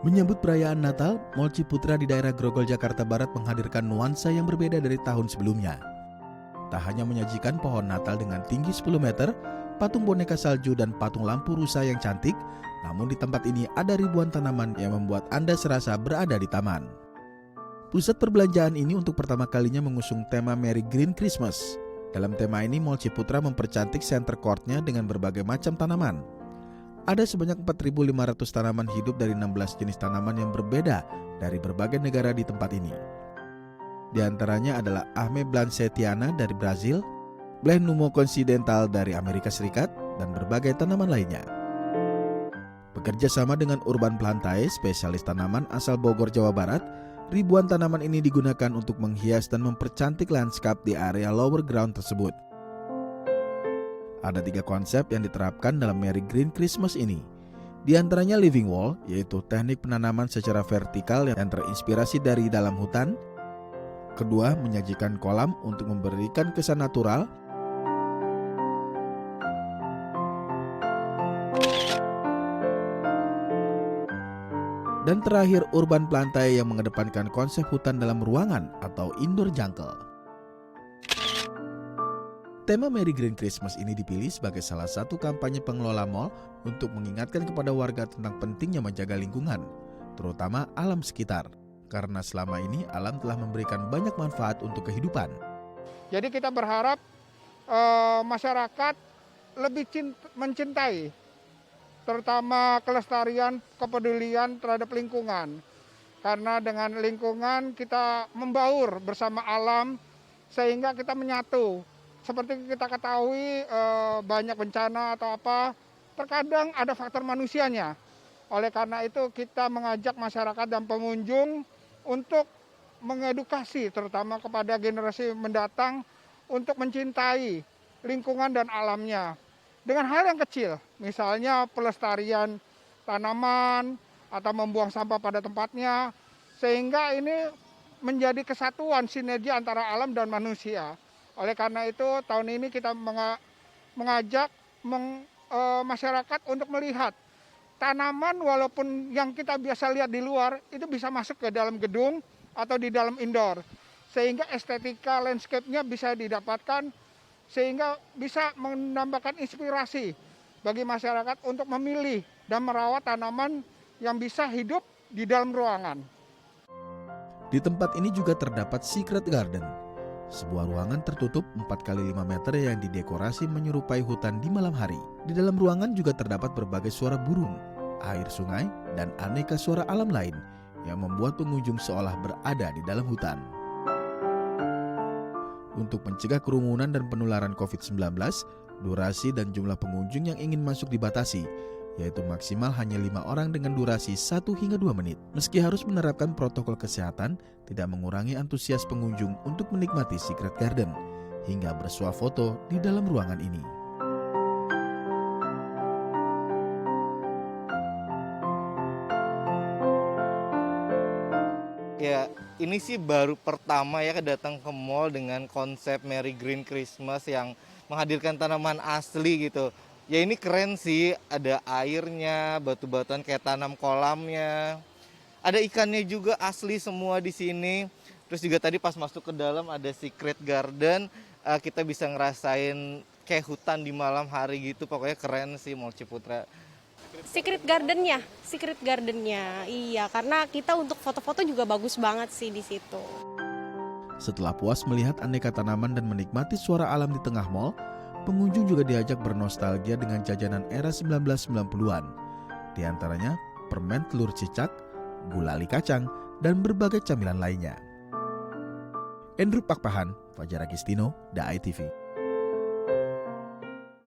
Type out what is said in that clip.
Menyambut perayaan Natal, Mall Ciputra di daerah Grogol, Jakarta Barat menghadirkan nuansa yang berbeda dari tahun sebelumnya. Tak hanya menyajikan pohon Natal dengan tinggi 10 meter, patung boneka salju dan patung lampu rusa yang cantik, namun di tempat ini ada ribuan tanaman yang membuat Anda serasa berada di taman. Pusat perbelanjaan ini untuk pertama kalinya mengusung tema Merry Green Christmas. Dalam tema ini, Mall Ciputra mempercantik center court-nya dengan berbagai macam tanaman. Ada sebanyak 4.500 tanaman hidup dari 16 jenis tanaman yang berbeda dari berbagai negara di tempat ini. Di antaranya adalah Ahme blancetiana dari Brazil, Blenheim Occidental dari Amerika Serikat, dan berbagai tanaman lainnya. Bekerja sama dengan Urban Plantae, spesialis tanaman asal Bogor, Jawa Barat, ribuan tanaman ini digunakan untuk menghias dan mempercantik lanskap di area lower ground tersebut. Ada 3 konsep yang diterapkan dalam Merry Green Christmas ini. Di antaranya living wall, yaitu teknik penanaman secara vertikal yang terinspirasi dari dalam hutan. Kedua, menyajikan kolam untuk memberikan kesan natural. Dan terakhir, Urban Plantae yang mengedepankan konsep hutan dalam ruangan atau indoor jungle. Tema Merry Green Christmas ini dipilih sebagai salah satu kampanye pengelola mal untuk mengingatkan kepada warga tentang pentingnya menjaga lingkungan, terutama alam sekitar, karena selama ini alam telah memberikan banyak manfaat untuk kehidupan. Jadi kita berharap masyarakat lebih mencintai, terutama kelestarian, kepedulian terhadap lingkungan. Karena dengan lingkungan kita membaur bersama alam sehingga kita menyatu. Seperti kita ketahui banyak bencana atau apa, terkadang ada faktor manusianya. Oleh karena itu kita mengajak masyarakat dan pengunjung untuk mengedukasi terutama kepada generasi mendatang untuk mencintai lingkungan dan alamnya. Dengan hal yang kecil, misalnya pelestarian tanaman atau membuang sampah pada tempatnya, sehingga ini menjadi kesatuan sinergi antara alam dan manusia. Oleh karena itu tahun ini kita mengajak masyarakat untuk melihat tanaman walaupun yang kita biasa lihat di luar itu bisa masuk ke dalam gedung atau di dalam indoor. Sehingga estetika landscape-nya bisa didapatkan sehingga bisa menambahkan inspirasi bagi masyarakat untuk memilih dan merawat tanaman yang bisa hidup di dalam ruangan. Di tempat ini juga terdapat Secret Garden, sebuah ruangan tertutup 4x5 meter yang didekorasi menyerupai hutan di malam hari. Di dalam ruangan juga terdapat berbagai suara burung, air sungai, dan aneka suara alam lain yang membuat pengunjung seolah berada di dalam hutan. Untuk mencegah kerumunan dan penularan COVID-19, durasi dan jumlah pengunjung yang ingin masuk dibatasi, yaitu maksimal hanya 5 orang dengan durasi 1 hingga 2 menit. Meski harus menerapkan protokol kesehatan, tidak mengurangi antusias pengunjung untuk menikmati Secret Garden hingga bersuah foto di dalam ruangan ini. Ya, ini sih baru pertama ya datang ke mall dengan konsep Merry Green Christmas yang menghadirkan tanaman asli gitu. Ya ini keren sih, ada airnya, batu-batuan kayak tanam kolamnya. Ada ikannya juga asli semua di sini. Terus juga tadi pas masuk ke dalam ada Secret Garden, kita bisa ngerasain kayak hutan di malam hari gitu. Pokoknya keren sih Mall Ciputra. Secret Gardennya, iya karena kita untuk foto-foto juga bagus banget sih di situ. Setelah puas melihat aneka tanaman dan menikmati suara alam di tengah mall, pengunjung juga diajak bernostalgia dengan jajanan era 1990-an. Di antaranya permen telur cicak, gulali kacang, dan berbagai camilan lainnya. Andrew Pakpahan, Fajar Agistino, DAI TV.